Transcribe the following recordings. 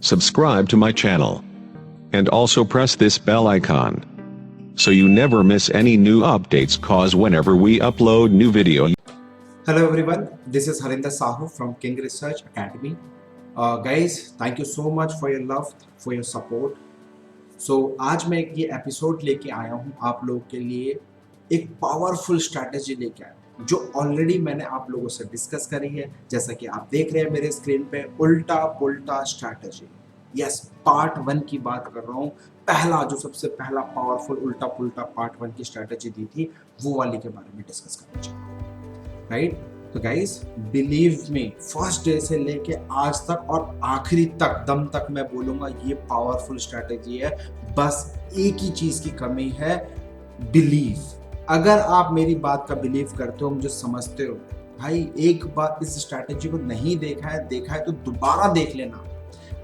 subscribe to my channel, and also press this bell icon so you never miss any new updates, cause whenever we upload new video. Hello everyone, this is Harinder Sahu from King Research Academy. Guys, thank you so much for your love, for your support. So आज मैं ये episode लेके आया हूँ आप लोगों के लिए, एक पावरफुल स्ट्रैटेजी लेके आया हूँ जो ऑलरेडी मैंने आप लोगों से डिस्कस करी है। जैसा कि आप देख रहे हैं मेरे स्क्रीन पे, उल्टा पुल्टा स्ट्रैटेजी। यस, पार्ट 1 की बात कर रहा हूँ। पहला जो सबसे पहला पावरफुल उल्टा पुल्टा पार्ट 1 की स्ट्रैटेजी दी थी, वो वाली के बारे में डिस्कस करना चाहता हूँ। राइट, तो guys believe me, first day से लेके आज तक और आखिरी तक दम तक मैं बोलूंगा ये पावरफुल स्ट्रैटेजी है। बस एक ही चीज की कमी है, बिलीव। अगर आप मेरी बात का बिलीव करते हो, मुझे समझते हो, भाई एक बार इस स्ट्रैटेजी को नहीं देखा है तो दोबारा देख लेना।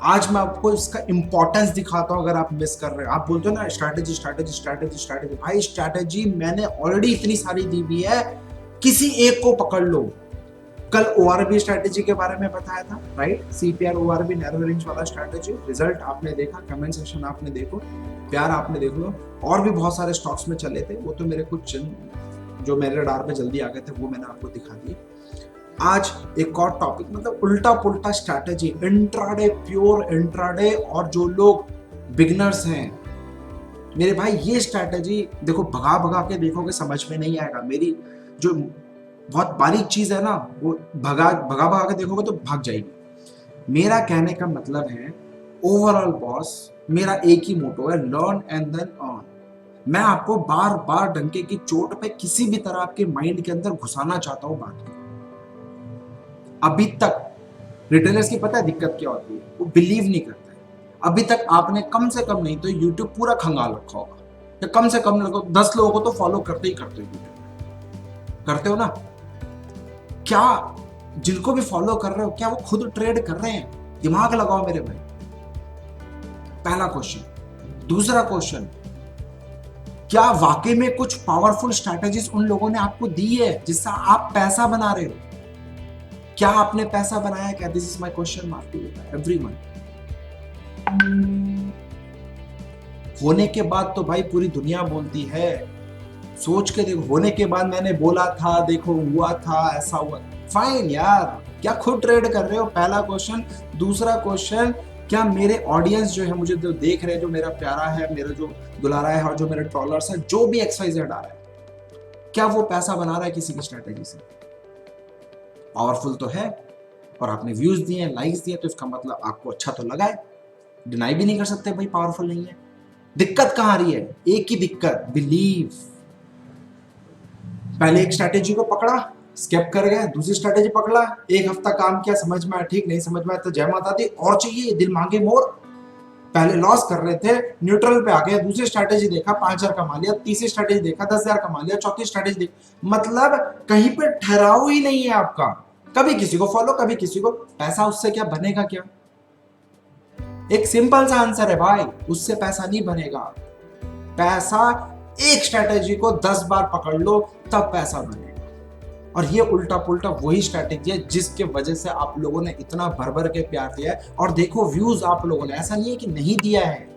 आज मैं आपको इसका इंपॉर्टेंस दिखाता हूं। अगर आप मिस कर रहे हो, आप बोलते हो ना स्ट्रैटेजी स्ट्रैटेजी स्ट्रैटेजी स्ट्रैटेजी, भाई स्ट्रैटेजी मैंने ऑलरेडी इतनी सारी दी हुई है, किसी एक को पकड़ लो। कल ओआरबी स्ट्रैटेजी के बारे में बताया था, राइट? सीपीआर ओआरबी नैरो रेंज वाला स्ट्रैटेजी, रिजल्ट आपने देखा, कमेंट सेक्शन आपने देखो, प्यार आपने देख लो। और भी बहुत सारे स्टॉक्स में चले थे, वो तो मेरे कुछ जो मेरे रडार पे जल्दी आ गए थे वो मैंने आपको दिखा दिए। आज एक और टॉपिक, मतलब उल्टा पुल्टा स्ट्रैटेजी, इंट्राडे, प्योर इंट्राडे। और जो लोग बिगिनर्स हैं मेरे भाई, ये स्ट्रैटेजी देखो, भगा भगा के देखोगे समझ में नहीं आएगा। मेरी जो बहुत बारीक चीज है ना, वो भगा भगा के देखोगे तो भाग जाएगी। मेरा कहने का मतलब है, ओवरऑल बॉस, मेरा एक ही मोटो है, लर्न एंड देन अर्न। मैं आपको बार बार डंके की चोट पे किसी भी तरह आपके माइंड के अंदर घुसाना चाहता हूं बात को। अभी तक रिटेलर्स की पता है दिक्कत क्या होती है, वो बिलीव नहीं करते हैं। अभी तक आपने कम से कम नहीं तो यूट्यूब पूरा खंगाल रखा होगा, या कम से कम 10 लोगों को तो फॉलो करते ही करते हो, यूट्यूब करते हो ना। क्या जिनको भी फॉलो कर रहे हो, क्या वो खुद ट्रेड कर रहे हैं? दिमाग लगाओ मेरे भाई, पहला क्वेश्चन। दूसरा क्वेश्चन, क्या वाकई में कुछ पावरफुल स्ट्रैटेजीज उन लोगों ने आपको दी है जिससे आप पैसा बना रहे हो? क्या आपने पैसा बनाया? क्या? This is my question mark to everyone. होने के बाद तो भाई पूरी दुनिया बोलती है, सोच के देखो, होने के बाद मैंने बोला था, देखो हुआ था, ऐसा हुआ। फाइन यार, क्या खुद ट्रेड कर रहे हो? पहला क्वेश्चन। दूसरा क्वेश्चन, क्या मेरे ऑडियंस जो है, मुझे जो देख रहे हैं, जो मेरा प्यारा है, मेरा जो दुलारा है, और जो मेरे ट्रॉलर्स है, जो भी XYZ आ रहा है, क्या वो पैसा बना रहा है किसी की स्ट्रैटेजी से? पावरफुल तो है, और आपने व्यूज दिए, लाइक्स दिए, तो इसका मतलब आपको अच्छा तो लगा है। डिनाई भी नहीं कर सकते भाई पावरफुल नहीं है। दिक्कत कहां आ रही है? एक ही दिक्कत, बिलीव। पहले एक स्ट्रैटेजी को पकड़ा, स्केप कर गए, दूसरी स्ट्रैटेजी पकड़ा, एक हफ्ता काम किया, समझ में आया, ठीक, नहीं समझ में आया तो जय माता दी, और चाहिए, दिल मांगे मोर। पहले लॉस कर रहे थे, न्यूट्रल पे आ गए, दूसरी स्ट्रैटेजी देखा 5000 कमा लिया, तीसरी स्ट्रैटेजी देखा 10,000 कमा लिया, चौथी स्ट्रैटेजी देखा, मतलब कहीं पे ठहराव ही नहीं है आपका। कभी किसी को फॉलो, कभी किसी को। पैसा उससे क्या बनेगा? क्या? एक सिंपल सा आंसर है भाई, उससे पैसा नहीं बनेगा। पैसा एक स्ट्रैटेजी को 10 बार पकड़ लो तब पैसा बनेगा। और ये उल्टा पुल्टा वही स्ट्रैटेजी है जिसके वजह से आप लोगों ने इतना भर भर के प्यार दिया है। और देखो व्यूज आप लोगों ने, ऐसा नहीं है कि नहीं दिया है।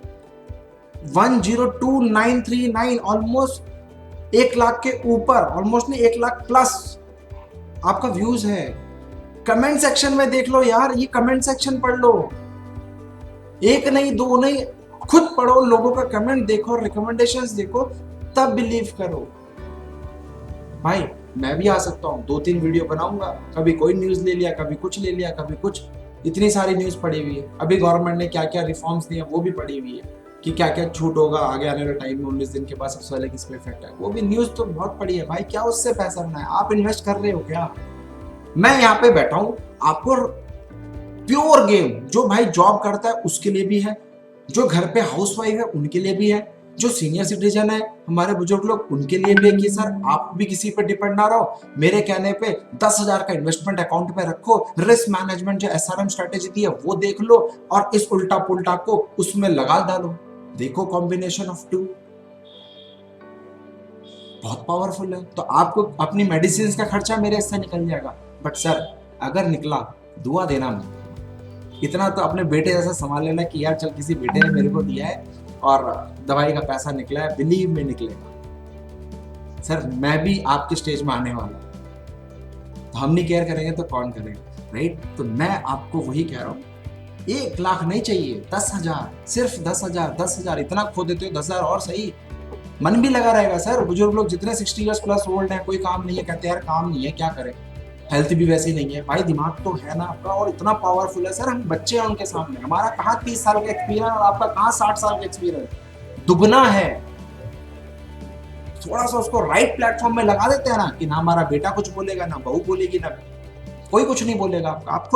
102,939, ऑलमोस्ट 1 लाख के ऊपर, ऑलमोस्ट नहीं 1 लाख प्लस आपका व्यूज है। कमेंट सेक्शन में देख लो यार, ये कमेंट सेक्शन पढ़ लो, एक नहीं दो नहीं, खुद पढ़ो, लोगों का कमेंट देखो, रिकमेंडेशंस देखो, तब बिलीव करो। भाई मैं भी आ सकता हूँ, 2-3 वीडियो बनाऊंगा, कभी कोई न्यूज ले लिया, कभी कुछ ले लिया, कभी कुछ। इतनी सारी न्यूज पड़ी हुई है। अभी गवर्नमेंट ने क्या क्या रिफॉर्म्स दिए वो भी पड़ी हुई है, कि क्या क्या छूट होगा आगे आने वाले टाइम में, 19 दिन के बाद सबसे पहले किस पे इफेक्ट है, वो भी न्यूज तो बहुत पड़ी है। भाई क्या उससे पैसा बनाए? आप इन्वेस्ट कर रहे हो क्या? मैं यहाँ पे बैठा हूँ, आपको प्योर गेम, जो भाई जॉब करता है उसके लिए भी है, जो घर पे हाउसवाइफ है उनके लिए भी है, जो सीनियर सिटीजन है, हमारे बुजुर्ग लोग, उनके लिए भी है कि सर आप भी किसी पे डिपेंड ना रहो। मेरे कहने पे 10,000 का इन्वेस्टमेंट अकाउंट पे रखो, रिस्क मैनेजमेंट जो SRM स्ट्रेटेजी दी है वो देख लो, और इस उल्टा पुल्टा को उसमें लगा डालो। देखो कॉम्बिनेशन ऑफ 2 बहुत पावरफुल है। तो आपको अपनी मेडिसिन का खर्चा मेरे इससे निकल जाएगा। बट सर अगर निकला, दुआ देना मत, इतना तो अपने बेटे जैसा संभाल लेना कि यार चल किसी बेटे ने मेरे को दिया है और दवाई का पैसा निकला है, बिलीव में निकलेगा। सर मैं भी आपके स्टेज में आने वाला हूं, तो हम नहीं केयर करेंगे तो कौन करेगा, राइट? तो मैं आपको वही कह रहा हूँ, 1 लाख नहीं चाहिए, 10,000, सिर्फ 10,000, 10,000 इतना खो देते हो, 10,000 और सही, मन भी लगा रहेगा। सर बुजुर्ग लोग जितने 60 ईयर्स प्लस ओल्ड हैं, कोई काम नहीं है, कहते हैं यार काम नहीं है क्या करें, हेल्थ भी वैसी नहीं है। भाई दिमाग तो है ना आपका, और इतना पावरफुल है सर, हम बच्चे हैं उनके सामने। हमारा कहाँ 30 साल का एक्सपीरियंस और आपका कहाँ 60 साल का एक्सपीरियंस, दुगना है। थोड़ा सा उसको राइट प्लेटफॉर्म में लगा देते हैं ना, कि ना हमारा बेटा कुछ बोलेगा, ना बहू बोलेगी, ना कोई कुछ नहीं बोलेगा आपका। आप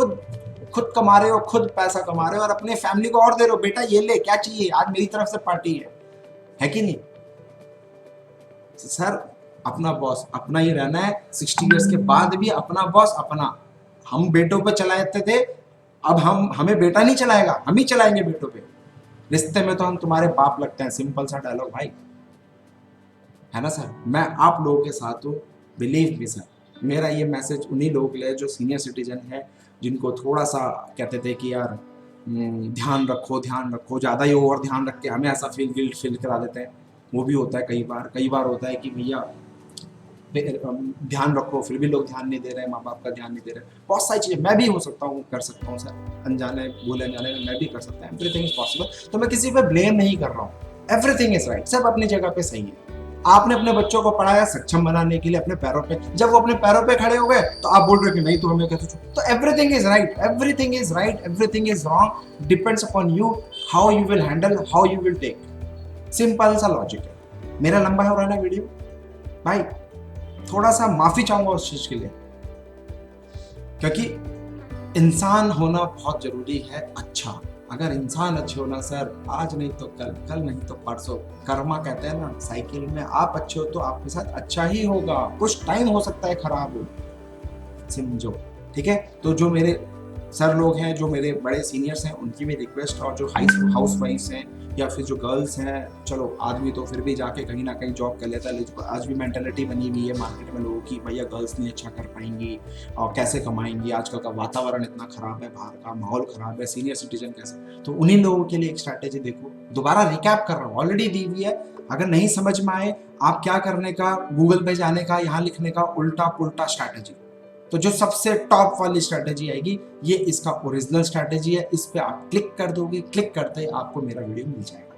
खुद कमा रहे हो, खुद पैसा कमा रहे हो, और अपने फैमिली को और दे रहे हो, बेटा ये ले, क्या चाहिए, आज मेरी तरफ से पार्टी है कि नहीं? सर अपना बॉस अपना ही रहना है, 60 इयर्स के बाद भी अपना बॉस अपना। हम बेटों पे चलाते थे, अब हमें बेटा नहीं चलाएगा, हम ही चलाएंगे बेटों पे। रिश्ते में तो हम तुम्हारे बाप लगते हैं, सिंपल सा डायलॉग भाई, है ना सर? मैं आप लोगों के साथ हूँ, बिलीव मी सर। मेरा ये मैसेज उन्हीं लोगों के लिए जो सीनियर सिटीजन है, जिनको थोड़ा सा कहते थे कि यार ध्यान रखो ध्यान रखो, ज़्यादा ही ओवर ध्यान रख के हमें ऐसा गिल्ट फील करा देते हैं। वो भी होता है कई बार होता है कि भैया ध्यान रखो, फिर भी लोग ध्यान नहीं दे रहे हैं, माँ बाप का ध्यान नहीं दे रहे। बहुत सारी चीज़ें मैं भी हो सकता हूँ, कर सकता हूँ सर, अनजाने भूले अनजाने में मैं भी कर सकता हूँ। Everything is possible. तो मैं किसी पे ब्लेम नहीं कर रहा हूँ, एवरीथिंग इज राइट, सब अपनी जगह पे सही है। आपने अपने बच्चों को पढ़ाया सक्षम बनाने के लिए, अपने पैरों पे, जब वो अपने पैरों पे खड़े हो गए तो आप बोल रहे हो कि नहीं तो हमें कैसे। तो everything is right, everything is right, everything is wrong, depends upon you, how you will handle, how you will take. Simple सा लॉजिक है। मेरा लंबा हो रहा है ना वीडियो भाई, थोड़ा सा माफी चाहूंगा उस चीज के लिए, क्योंकि इंसान होना बहुत जरूरी है। अच्छा, अगर इंसान अच्छे होना सर, आज नहीं तो कल, कल नहीं तो परसों, कर्मा कहते हैं ना साइकिल में, आप अच्छे हो तो आपके साथ अच्छा ही होगा। कुछ टाइम हो सकता है खराब हो, समझो, ठीक है? तो जो मेरे सर लोग हैं, जो मेरे बड़े सीनियर्स हैं, उनकी भी रिक्वेस्ट, और जो हाउस वाइफ्स हैं या फिर जो गर्ल्स हैं, चलो आदमी तो फिर भी जाके कहीं ना कहीं जॉब कर लेता है, लेकिन आज भी मेंटेलिटी बनी हुई है मार्केट में लोगों की, भैया गर्ल्स नहीं अच्छा कर पाएंगी और कैसे कमाएंगी, आजकल का वातावरण इतना खराब है, बाहर का माहौल खराब है, सीनियर सिटीजन कैसे। तो उन्हीं लोगों के लिए एक स्ट्रैटेजी देखो, दोबारा रिकैप कर रहा हूँ, ऑलरेडी दी हुई है। अगर नहीं समझ में आए, आप क्या करने का, गूगल पे जाने का, यहाँ लिखने का उल्टा पुल्टा स्ट्रैटेजी। तो जो सबसे टॉप वाली स्ट्रैटेजी आएगी, ये इसका ओरिजिनल स्ट्रैटेजी है, इस पे आप क्लिक कर दोगे, क्लिक करते ही आपको मेरा वीडियो मिल जाएगा,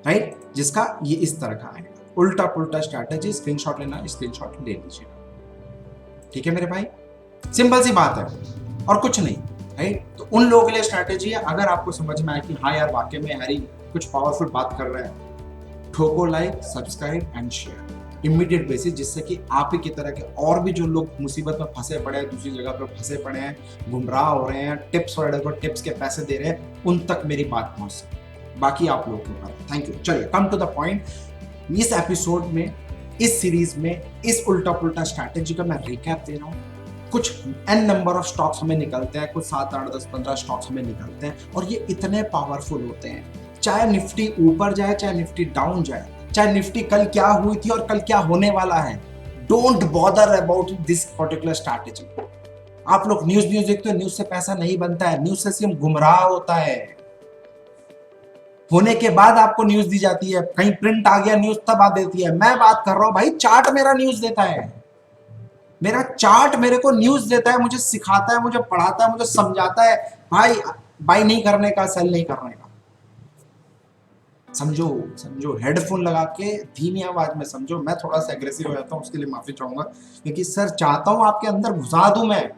राइट? जिसका ये इस तरह का आएगा, उल्टा पुल्टा स्ट्रैटेजी। स्क्रीनशॉट लेना, स्क्रीनशॉट ले लीजिएगा, ठीक है मेरे भाई? सिंपल सी बात है और कुछ नहीं, राइट? तो उन लोगों के लिए स्ट्रैटेजी है। अगर आपको समझ में आए कि हाँ यार वाकई में हैरी कुछ पावरफुल बात कर रहा है, ठोको like, subscribe and share immediate basis, जिससे कि आप ही की तरह के और भी जो लोग मुसीबत में फंसे पड़े हैं, दूसरी जगह पर फंसे पड़े हैं, गुमराह हो रहे हैं, टिप्स और टिप्स के पैसे दे रहे हैं, उन तक मेरी बात पहुंच सके। बाकी आप लोगों के ऊपर। Thank you. चलिए कम टू द पॉइंट। इस एपिसोड में, इस सीरीज में, इस उल्टा पुल्टा स्ट्रैटेजी का मैं रिकैप दे रहा हूँ। कुछ एन नंबर ऑफ स्टॉक्स हमें निकलते हैं, कुछ 7, 8, 10, 15 स्टॉक्स हमें निकलते हैं, और ये इतने पावरफुल होते हैं, चाहे निफ्टी ऊपर जाए, चाहे निफ्टी डाउन जाए, चाहे निफ्टी कल क्या हुई थी और कल क्या होने वाला है, don't bother about this particular strategy. आप लोग न्यूज देखते हो, न्यूज से पैसा नहीं बनता है, न्यूज से सिर्फ गुमराह होता है। होने के बाद आपको न्यूज दी जाती है, कहीं प्रिंट आ गया न्यूज तब आ देती है। मैं बात कर रहा हूं भाई, चार्ट मेरा न्यूज देता है, मेरा चार्ट मेरे को न्यूज देता है, मुझे सिखाता है, मुझे पढ़ाता है, मुझे समझाता है भाई बाई नहीं करने का, सेल नहीं करने का। समझो, हेडफोन लगा के धीमी आवाज में समझो। मैं थोड़ा सा एग्रेसिव हो जाता हूँ, उसके लिए माफी चाहूंगा, क्योंकि सर चाहता हूँ आपके अंदर घुसा दूं मैं।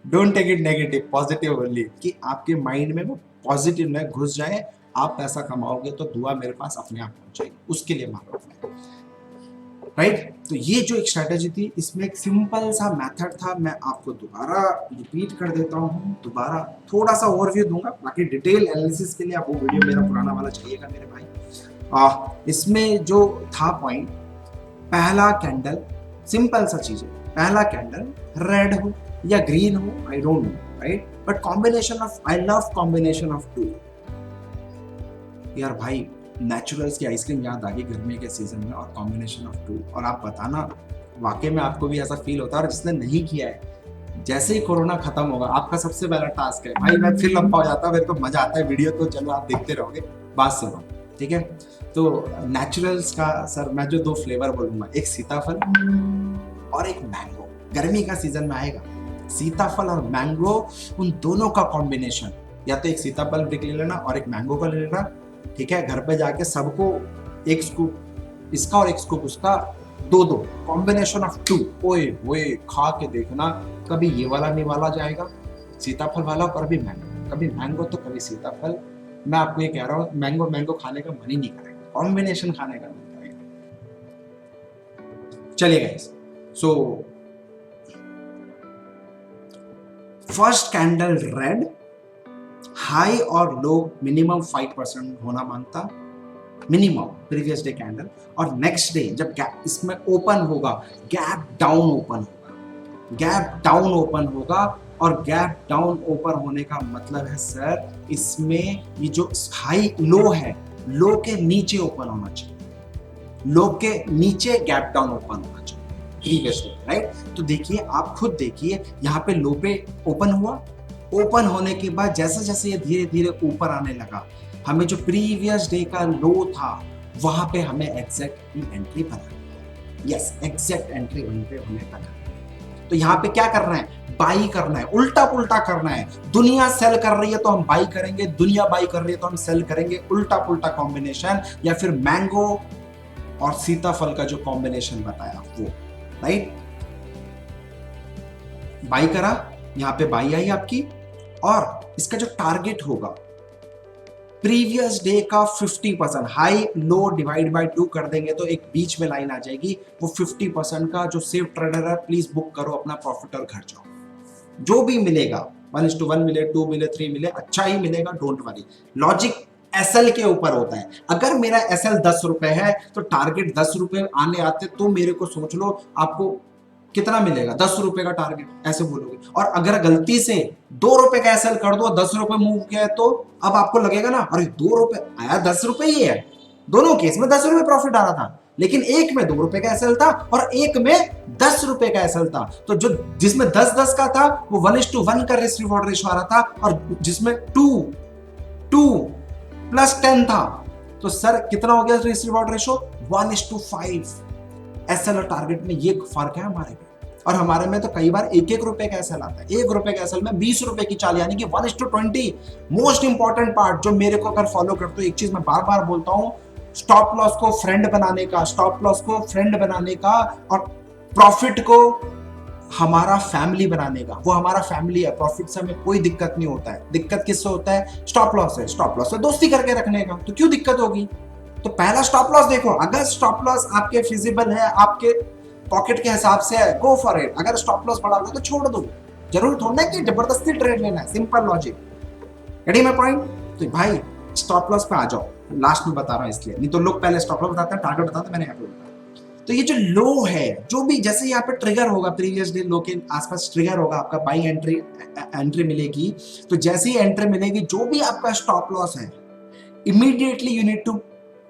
Don't take it negative, positive only, कि आपके माइंड में वो पॉजिटिव न घुस जाए। आप पैसा कमाओगे तो दुआ मेरे पास अपने आप पहुंचेगी, उसके लिए मार रहा हूं, राइट? तो ये जो एक स्ट्रैटेजी थी, इसमें एक सिंपल सा मेथड था, मैं आपको दोबारा रिपीट कर देता हूँ, दोबारा थोड़ा सा ओवरव्यू दूंगा, बाकी डिटेल एनालिसिस के लिए आप वो वीडियो मेरा पुराना वाला चाहिएगा मेरे भाई। इसमें जो था पॉइंट, पहला कैंडल, सिंपल सा चीज है, पहला कैंडल रेड हो या ग्रीन हो, I don't know, right? But combination of, I love combination of two. यार भाई नेचुरल्स की आइसक्रीम याद आ गई गर्मी के सीजन में, और कॉम्बिनेशन ऑफ टू। और आप बताना वाकई में आपको भी ऐसा फील होता है, और जिसने नहीं किया है जैसे ही कोरोना खत्म होगा, आपका सबसे पहला टास्क है भाई, मैं फिर लंबा हो जाता है, मेरे को मजा आता है वीडियो, तो चलो आप देखते रहोगे, बात सुनो, ठीक है। तो नेचुरल्स का सर मैं जो 2 फ्लेवर बोलूंगा, एक सीताफल और एक मैंगो। गर्मी का सीजन में आएगा, सीताफल और मैंगो, उन दोनों का कॉम्बिनेशन, या तो एक सीताफल ब्रिक ले लेना और एक मैंगो का ले लेना, ठीक है। घर पे जाके सबको एक स्कूप इसका और एक स्कूप उसका, 2-2 कॉम्बिनेशन ऑफ 2, ओए ओए खा के देखना, कभी ये वाला निवाला जाएगा सीताफल वाला, और कभी मैंगो तो कभी सीताफल। मैं आपको ये कह रहा हूँ, मैंगो खाने का मन ही नहीं करेगा, कॉम्बिनेशन खाने का मन करेगा। चलिए guys, so first candle red, high और लो मिनिमम 5% होना मांगता, मिनिमम प्रीवियस डे कैंडल, और नेक्स्ट डे जब गैप इसमें ओपन होगा, गैप डाउन ओपन होगा, गैप डाउन ओपन होगा। और गैप डाउन ओपन होने का मतलब है सर, इसमें ये जो हाई लो है, लो के नीचे ओपन होना चाहिए, लो के नीचे गैप डाउन ओपन होना चाहिए प्रीवियस डे, राइट। तो देखिए, आप खुद देखिए, यहाँ पे लो पे ओपन हुआ, ओपन होने के बाद जैसे जैसे ये धीरे धीरे ऊपर आने लगा, हमें जो प्रीवियस डे का लो था वहां पे हमें एग्जैक्ट एंट्री बनानी, यस एग्जैक्ट एंट्री वहीं पे हमें बनानी। तो यहाँ पे क्या करना है, बाई करना है, उल्टा पुल्टा करना है। दुनिया सेल कर रही है तो हम बाई करेंगे, दुनिया बाई कर रही है तो हम सेल करेंगे, उल्टा पुल्टा कॉम्बिनेशन। या फिर मैंगो और सीताफल का जो कॉम्बिनेशन बताया वो, राइट। बाई करा, यहाँ पे बाई आई आपकी, और इसका जो टारगेट होगा प्रीवियस डे का 50%, हाई लो डिवाइड बाय 2 कर देंगे तो एक बीच में लाइन आ जाएगी, वो 50% का। जो सेफ ट्रेडर है प्लीज बुक करो अपना प्रॉफिट और घर जाओ। जो भी मिलेगा 1:1 मिले, 2 मिले, 3 मिले, अच्छा ही मिलेगा, डोंट वरी। लॉजिक एसएल के ऊपर होता है। अगर मेरा एसएल 10 रुपए है तो टारगेट 10 रुपए आने आते तो मेरे को सोच लो आपको कितना मिलेगा, 10 रुपए का टारगेट, ऐसे बोलोगे। और अगर गलती से 2 रुपए का एसएल कर दो, 10 रुपए मूव किया है, तो अब आपको लगेगा ना, अरे 2 रुपए आया, 10 रुपए ही है। दोनों केस में 10 रुपए प्रॉफिट आ रहा था, लेकिन एक में 2 रुपए का एसएल था और एक में 10 रुपए का एसएल था। तो जो जिसमें 10-10 का था वो 1:1 का रिस्क रिवॉर्ड रेशो आ रहा था, और जिसमें 2 + 10 था, तो सर कितना हो गया रिस्क रिवॉर्ड रेशो, 1:5। एसएल और टारगेट में ये फर्क है हमारे में। और हमारे में तो कई बार 1-1 रुपए का एसएल आता है, 1 रुपए का एसएल में 20 रुपए की चाल, यानी कि 1:20। मोस्ट इंपॉर्टेंट पार्ट जो मेरे को अगर फॉलो करते हो, एक चीज मैं बार बार बोलता हूं, स्टॉप लॉस को फ्रेंड बनाने का, स्टॉप लॉस को फ्रेंड बनाने का, और प्रॉफिट को हमारा फैमिली बनाने का। वो हमारा फैमिली है, प्रॉफिट से हमें कोई दिक्कत नहीं होता है। दिक्कत किससे होता है, स्टॉप लॉस है, स्टॉप लॉस से दोस्ती करके रखने का, तो क्यों दिक्कत होगी। तो पहला स्टॉप लॉस देखो, अगर स्टॉप लॉस आपके फिजिबल है, आपके पॉकेट के हिसाब से है, गो फॉर इट। अगर स्टॉप लॉस बढ़ा तो छोड़ दो, जरूर थोड़ा कि जबरदस्ती ट्रेड लेना है, simple logic. Ready my point. तो भाई स्टॉप लॉस पे आ जाओ, लास्ट में बता रहा हूं इसलिए, नहीं तो लोग पहले स्टॉप लॉस बताते हैं, टारगेट बताते हैं, मैंने यहाँ पे बताया। तो ये जो लो है, जो भी जैसे यहाँ पे ट्रिगर होगा, प्रीवियस डे लो के आसपास ट्रिगर होगा, आपका बाइंग एंट्री मिलेगी। तो जैसे ही एंट्री मिलेगी, जो भी आपका स्टॉप लॉस है, immediately you need to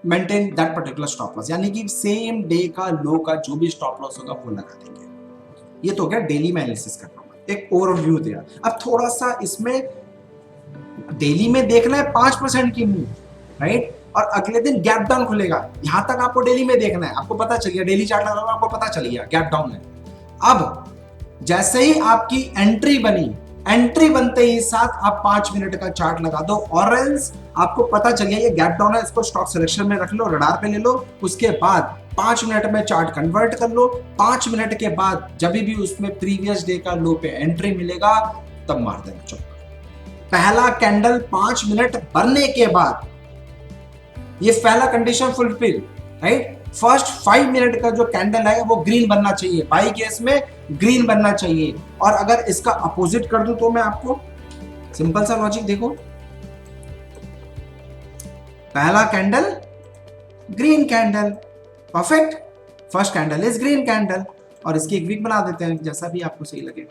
maintain that particular stop loss, यानी कि सेम डे का लो का जो भी स्टॉप लॉस होगा वो लगा देंगे। ये तो हो गया डेली में एनालिसिस करना, एक ओवरव्यू दिया। अब थोड़ा सा इसमें डेली में देखना है 5% की मूव, राइट, और अगले दिन गैप डाउन खुलेगा, यहां तक आपको डेली में देखना है। आपको पता चल गया, डेली चार्ट लगा, आपको पता चल गया गैप डाउन है। अब जैसे ही आपकी एंट्री बनी, एंट्री बनते ही साथ आप 5 मिनट का चार्ट लगा दो, और एल्स आपको पता चल गया ये गैप डाउन है, इसको स्टॉक सिलेक्शन में रख लो, रडार पे ले लो। उसके बाद 5 मिनट में चार्ट कन्वर्ट कर लो। 5 मिनट के बाद जब भी उसमें प्रीवियस डे का लो पे एंट्री मिलेगा, तब मार देना चौका। पहला कैंडल 5 मिनट बनने के बाद, ये पहला condition fulfil, right. First 5 minute का जो कैंडल है वो ग्रीन बनना चाहिए, बाई केस में ग्रीन बनना चाहिए। और अगर इसका अपोजिट कर दूं तो मैं आपको सिंपल सा लॉजिक देखो, पहला candle green candle, perfect, first candle is green candle, और इसकी एक वीक बना देते हैं जैसा भी आपको सही लगे।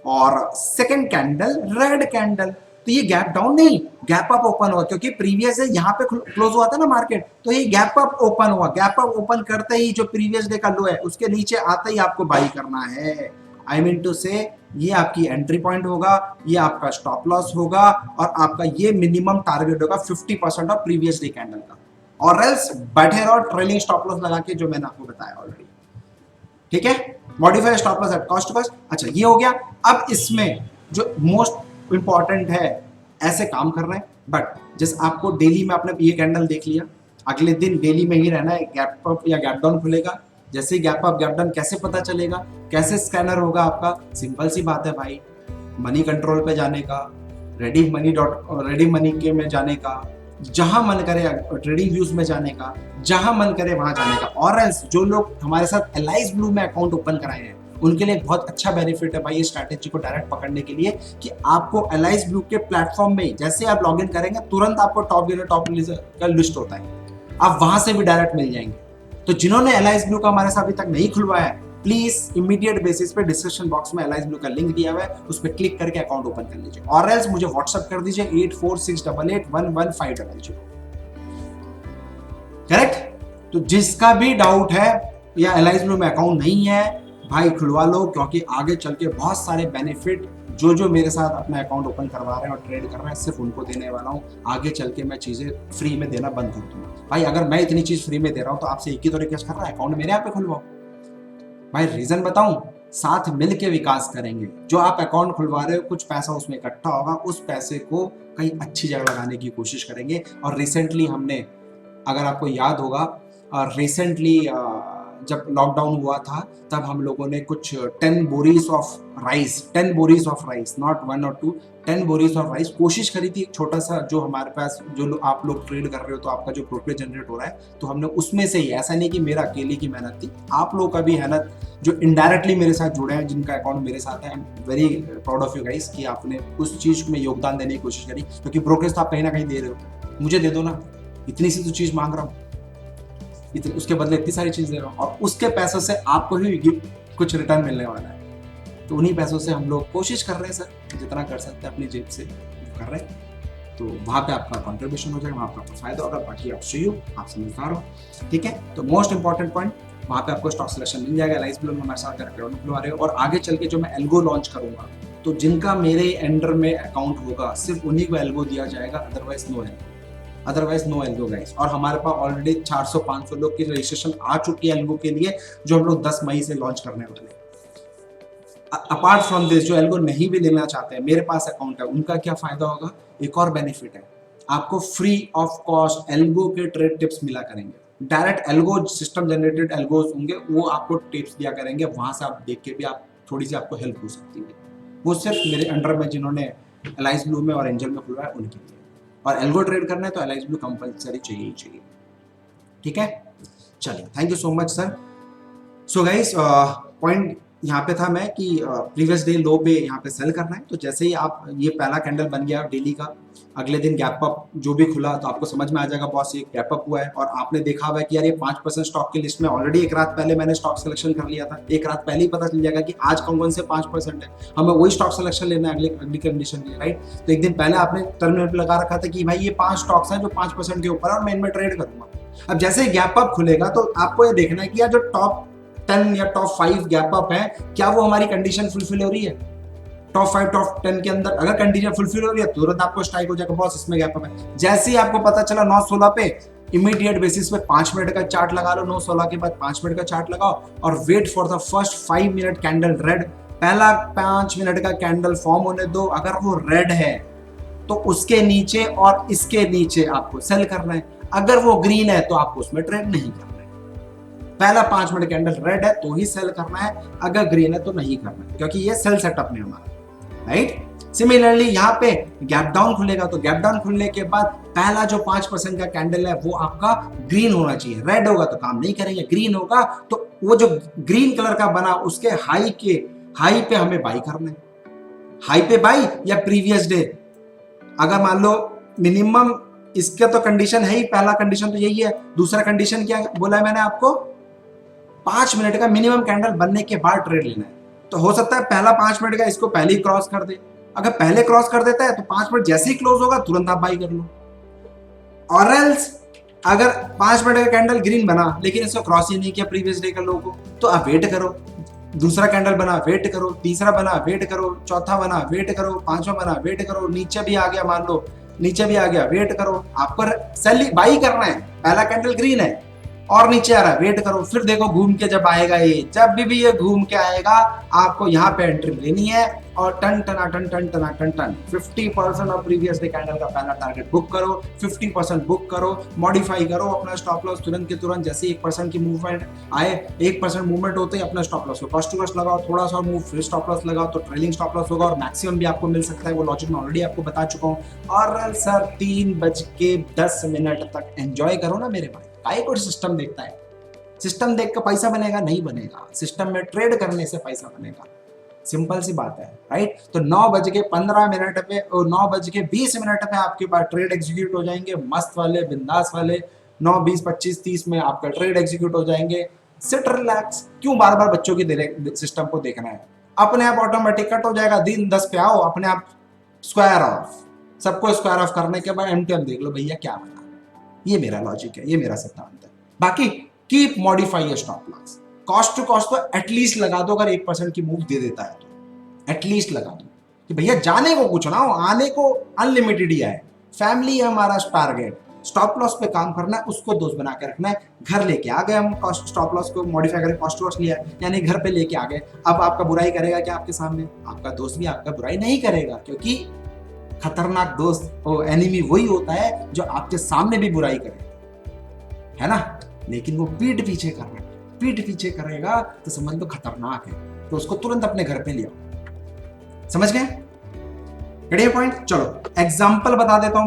और सेकंड कैंडल रेड कैंडल, तो ये गैप डाउन नहीं, गैप अप ओपन हुआ, क्योंकि प्रीवियस है यहाँ पे क्लोज हुआ था ना मार्केट, तो ये गैप अप ओपन हुआ। गैप अप ओपन करते ही जो प्रीवियस डे का लो है उसके नीचे आते ही आपको बाई करना है। आई मीन टू से ये आपकी एंट्री पॉइंट होगा, ये आपका स्टॉप लॉस होगा और आपका ये मिनिमम टारगेट होगा 50% ऑफ प्रीवियस डे कैंडल का। और एल्स बैठे रहो ट्रेलिंग स्टॉप लॉस लगा के, जो मैंने आपको बताया ऑलरेडी। ठीक है, modify stop loss at cost to cost. अच्छा ये हो गया। अब इसमें जो मोस्ट इंपॉर्टेंट है, ऐसे काम कर रहे हैं बट जैसे आपको डेली में आपने ये कैंडल देख लिया, अगले दिन डेली में ही रहना है, गैप अप या गैप डाउन खुलेगा। जैसे ही गैप अप गैप डाउन कैसे पता चलेगा, कैसे स्कैनर होगा आपका? सिंपल सी बात है भाई, मनी कंट्रोल पे जाने का, रेडी मनी के में जाने का, जहां मन करे ट्रेडिंग व्यूज में जाने का, जहां मन करे वहां जाने का। और एल्स जो लोग हमारे साथ एलाइज ब्लू में अकाउंट ओपन कराए हैं उनके लिए बहुत अच्छा बेनिफिट है भाई, ये स्ट्रैटेजी को डायरेक्ट पकड़ने के लिए कि आपको एलाइज ब्लू के प्लेटफॉर्म में जैसे आप लॉगिन करेंगे तुरंत आपको टॉप का लिस्ट होता है, आप वहां से भी डायरेक्ट मिल जाएंगे। तो जिन्होंने एलाइज ब्लू का हमारे साथ अभी तक नहीं खुलवाया है, प्लीज इमीडिएट बेसिस पे डिस्क्रिप्शन बॉक्स में एलाइज ब्लू का लिंक दिया हुआ है, उस पर क्लिक करके अकाउंट ओपन कर लीजिए। और एल्स मुझे व्हाट्सएप कर दीजिए 8468811500। करेक्ट। तो जिसका भी डाउट है या एलाइज ब्लू में अकाउंट नहीं है भाई, खुलवा लो, क्योंकि आगे चल के बहुत सारे बेनिफिट जो मेरे साथ अपना अकाउंट ओपन करवा रहे हैं और ट्रेड कर रहे हैं, सिर्फ उनको देने वाला हूँ। आगे चल के मैं चीजें फ्री में देना बंद कर दूंगा भाई। अगर मैं इतनी चीज फ्री में दे रहा हूँ तो आपसे एक ही तो रिक्वेस्ट कर रहा है, अकाउंट मेरे यहाँ पे खुलवाओ भाई। रीजन बताऊं, साथ मिल के विकास करेंगे। जो आप अकाउंट खुलवा रहे हो, कुछ पैसा उसमें इकट्ठा होगा, उस पैसे को कहीं अच्छी जगह लगाने की कोशिश करेंगे। और रिसेंटली हमने, अगर आपको याद होगा, रिसेंटली जब लॉकडाउन हुआ था तब हम लोगों ने कुछ 10 बोरीज ऑफ राइस, नॉट 1 और 2, 10 बोरीज ऑफ राइस कोशिश करी थी। एक छोटा सा जो हमारे पास आप लोग ट्रेड कर रहे हो तो आपका जो प्रॉफिट जनरेट हो रहा है, तो हमने उसमें से ही, ऐसा नहीं कि मेरा अकेले की मेहनत थी, आप लोग का भी मेहनत, जो इनडायरेक्टली मेरे साथ जुड़े हैं, जिनका अकाउंट मेरे साथ है। I am very proud of you guys कि आपने उस चीज में योगदान देने की कोशिश करी, क्योंकि ब्रोकरेज तो आप कहीं ना कहीं दे रहे हो, मुझे दे दो ना, इतनी सी तो चीज मांग रहा हूँ, उसके बदले इतनी सारी चीज दे रहा हूँ, और उसके पैसों से आपको ही कुछ रिटर्न मिलने वाला है। तो उन्हीं पैसों से हम लोग कोशिश कर रहे हैं सर, जितना कर सकते हैं अपनी जेब से कर रहे हैं। तो वहाँ पे आपका कंट्रीब्यूशन हो जाएगा, वहाँ पे आपका फायदा होगा। बाकी आप सी हो, आप समझदार हो, ठीक है। तो मोस्ट इंपॉर्टेंट पॉइंट, वहाँ पे आपको स्टॉक सिलेक्शन मिल जाएगा। एलाइज ब्लू में हमारे साथ अकाउंट खुलवा रहे हो, और आगे चल के जो मैं एल्गो लॉन्च करूंगा, तो जिनका मेरे अंडर में अकाउंट होगा सिर्फ उन्हीं को एल्गो दिया जाएगा, अदरवाइज नो एल्गो गाइस। और हमारे पास ऑलरेडी 400-500 लोग की रजिस्ट्रेशन आ चुकी है एल्गो के लिए, जो हम लोग 10 मई से लॉन्च करने वाले हैं। अपार्ट फ्रॉम दिस, जो एल्गो नहीं भी लेना चाहते हैं, मेरे पास अकाउंट है, उनका क्या फायदा होगा? एक और बेनिफिट है, आपको फ्री ऑफ कॉस्ट एल्गो के ट्रेड टिप्स मिला करेंगे। Direct algo, system generated algos होंगे, वो आपको टिप्स दिया करेंगे, वहां से आप देख के भी आप थोड़ी सी आपको हेल्प हो सकती है। वो सिर्फ मेरे अंडर में जिन्होंने एलाइज ब्लू में और एंजल में खुलवाया उनके लिए। और एल्गो ट्रेड करना है तो एलाइज ब्लू कंपलसरी चाहिए ही चाहिए, ठीक है। चलिए, thank you so much sir. So guys, point यहाँ पे था मैं कि प्रीवियस डे लो पे यहाँ पे सेल करना है। तो जैसे ही आप, ये पहला कैंडल बन गया डेली का, अगले दिन गैप अप जो भी खुला, तो आपको समझ में आ जाएगा बॉस ये गैप अप हुआ है। और आपने देखा हुआ है कि यार ये 5% स्टॉक की लिस्ट में ऑलरेडी एक रात पहले मैंने स्टॉक सिलेक्शन कर लिया था। एक रात पहले ही पता चल जाएगा कि आज कौन कौन से 5% है, हमें वही स्टॉक सिलेक्शन लेना है अगली कंडीशन के लिए, राइट। तो एक दिन पहले आपने टर्मिनल पे लगा रखा था कि भाई ये 5 स्टॉक्स हैं जो 5% के ऊपर है और मैं इनमें ट्रेड करूंगा। अब जैसे ही गैप अप खुलेगा तो आपको ये देखना है कि यार जो टॉप 10 या टॉप 5 गैप अप है, क्या वो हमारी कंडीशन फुलफिल हो रही है? टॉप 5 टॉप 10 के अंदर अगर कंडीशन फुलफिल हो रही है, तुरंत आपको स्ट्राइक हो जाएगा, बॉस इसमें गैप अप है। जैसे ही आपको पता चला 9-16 पे, इमीडिएट बेसिस पे 5 मिनट का चार्ट लगा लो, 9-16 के बाद 5 मिनट का चार्ट लगाओ और wait for the first 5 minute candle red. पहला 5 मिनट का कैंडल फॉर्म होने दो, अगर वो रेड है तो उसके नीचे और इसके नीचे आपको सेल करना है। अगर वो ग्रीन है तो आपको उसमें ट्रेड नहीं करना है। पहला 5 मिनट कैंडल रेड है तो ही सेल करना है, अगर ग्रीन है तो नहीं करना है, क्योंकि ये सेल सेटअप में हमारा, राइट। सिमिलरली यहाँ पे गैप डाउन खुलेगा तो गैप डाउन खुलने के बाद पहला जो 5% का कैंडल है वो आपका ग्रीन होना चाहिए। रेड होगा तो काम नहीं करेंगे, ग्रीन होगा तो वो जो ग्रीन कलर का बना उसके हाई पे हमें बाई करना है। हाई पे बाई या प्रीवियस डे, अगर मान लो मिनिमम, इसका तो कंडीशन है ही, पहला कंडीशन तो यही है। दूसरा कंडीशन क्या बोला है मैंने आपको? 5 मिनट का मिनिमम कैंडल बनने के बाद ट्रेड लेना है। तो हो सकता है पहला 5 मिनट का इसको पहले ही क्रॉस कर दे। अगर पहले क्रॉस कर देता है तो 5 मिनट जैसे ही क्लोज होगा तुरंत आप बाई कर लो। और एल्स अगर 5 मिनट का कैंडल ग्रीन बना लेकिन इसको क्रॉस ही नहीं किया प्रीवियस डे का लो को, तो आप वेट करो, दूसरा कैंडल बना वेट करो, तीसरा बना वेट करो, चौथा बना वेट करो, पांचवा बना वेट करो, नीचे भी आ गया मान लो, नीचे भी आ गया वेट करो, आपको सेल बाई करना है, पहला कैंडल ग्रीन है और नीचे आ रहा है वेट करो, फिर देखो घूम के जब आएगा ये, जब भी ये घूम के आएगा आपको यहाँ पे एंट्री लेनी है और टन टना टन टन टना टन टन 50% ऑफ प्रीवियस डे कैंडल का पहला टारगेट बुक करो, 50% बुक करो, मॉडिफाई करो अपना स्टॉप लॉस तुरंत के तुरंत, जैसे 1% की मूवमेंट आए, 1% मूवमेंट होते ही अपना स्टॉप लॉस को कॉस्ट टू कॉस्ट लगाओ, थोड़ा सा मूव फिर स्टॉप लॉस लगाओ तो ट्रेलिंग स्टॉप लॉस होगा और मैक्सिमम भी आपको मिल सकता है, वो लॉजिक मैं ऑलरेडी आपको बता चुका हूँ। और सर 3:10 तक एंजॉय करो ना मेरे भाई, काहे को सिस्टम देखता है, सिस्टम देख कर पैसा बनेगा नहीं बनेगा, सिस्टम में ट्रेड करने से पैसा बनेगा, सिंपल सी बात है, राइट। तो 9:15 पे और 9:20 पे आपके पास ट्रेड एग्जीक्यूट हो जाएंगे, मस्त वाले बिंदास वाले 9, 20, 25, 30 में आपका ट्रेड एग्जीक्यूट हो जाएंगे। सिट रिलैक्स, क्यों बार बार बच्चों की सिस्टम को देखना है, अपने आप ऑटोमेटिक कट हो जाएगा, दिन 10 पे आओ अपने आप स्क्वायर ऑफ, सबको स्क्वायर ऑफ करने के बाद एमटीएम देख लो भैया क्या बना। ये मेरा लॉजिक है, ये मेरा सिद्धांत है। बाकी keep modify your stop loss, cost to cost तो एटलीस्ट लगा दो, अगर 1% की मूव दे देता है तो एटलीस्ट लगा दो कि भैया जाने को कुछ ना हो, आने को अनलिमिटेड ही है, फैमिली है हमारा टारगेट, स्टॉप लॉस पे काम करना है, उसको दोस्त बना के रखना है। घर लेके आ गए हम, कॉस्ट स्टॉप लॉस को मॉडिफाई करके कॉस्ट टू कॉस्ट लिया, यानी घर पे लेके आ गए। अब आपका बुराई करेगा क्या आपके सामने? आपका दोस्त भी आपका बुराई नहीं करेगा, क्योंकि खतरनाक दोस्त वो एनिमी वही होता है जो आपके सामने भी बुराई करे, है ना, लेकिन वो पीठ पीछे कर रहा है, पीठ पीछे करेगा तो समझ लो खतरनाक है, तो उसको तुरंत अपने घर पे ले आओ। समझ गए? बढ़िया पॉइंट। चलो एग्जांपल बता देता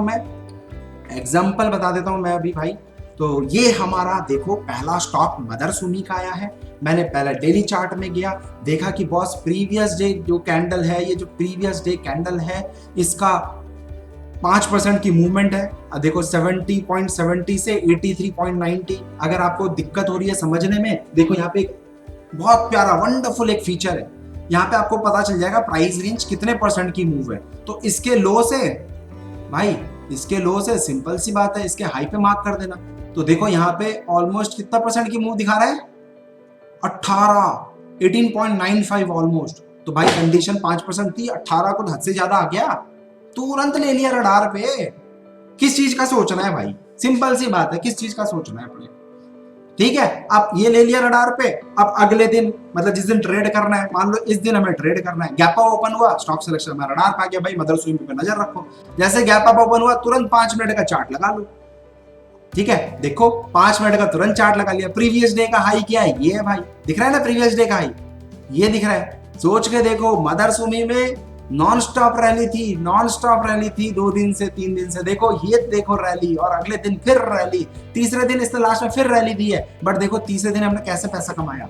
हूं मैं अभी भाई। तो ये हमारा देखो पहला स्टॉक मदर सुमी का आया है। मैंने पहले डेली चार्ट में गया, देखा कि बॉस प्रीवियस डे जो कैंडल है, ये जो प्रीवियस डे कैंडल है इसका 5% की मूवमेंट है। देखो 70.70 से 83.90। अगर आपको दिक्कत हो रही है समझने में, देखो यहाँ पे बहुत प्यारा वंडरफुल एक फीचर है, यहाँ पे आपको पता चल जाएगा प्राइस रेंज कितने परसेंट की मूव है। तो इसके लो से भाई, इसके लो से सिंपल सी बात है, इसके हाई पे मार्क कर देना। तो देखो यहाँ पे ऑलमोस्ट कितना परसेंट की मूव दिखा रहा है, 18.95 ऑलमोस्ट। तो भाई कंडीशन 5% थी, 18 को हद से ज्यादा आ गया, तुरंत ले लिया रडार पे। किस चीज का सोचना है भाई, सिंपल सी बात है, किस चीज का सोचना है अपने, ठीक है। अब ये ले लिया रडार पे, अब अगले दिन मतलब जिस दिन ट्रेड करना है, मान लो इस दिन हमें ट्रेड करना है, गैप अप ओपन हुआ, स्टॉक सिलेक्शन में रडार पा गया भाई, मदर स्विंग पे नजर रखो। जैसे गैप अप ओपन हुआ तुरंत 5 मिनट का चार्ट लगा लो, ठीक है। देखो 5 मिनट का तुरंत चार्ट लगा लिया। प्रीवियस डे का हाई क्या है, ये है भाई, दिख रहा है ना प्रीवियस डे का हाई, ये दिख रहा है। सोच के देखो मदर सुमी में नॉन स्टॉप रैली थी, 2 दिन से 3 दिन से, देखो ये देखो रैली, और अगले दिन फिर रैली, तीसरे दिन इसने लास्ट में फिर रैली दी है। बट देखो तीसरे दिन हमने कैसे पैसा कमाया,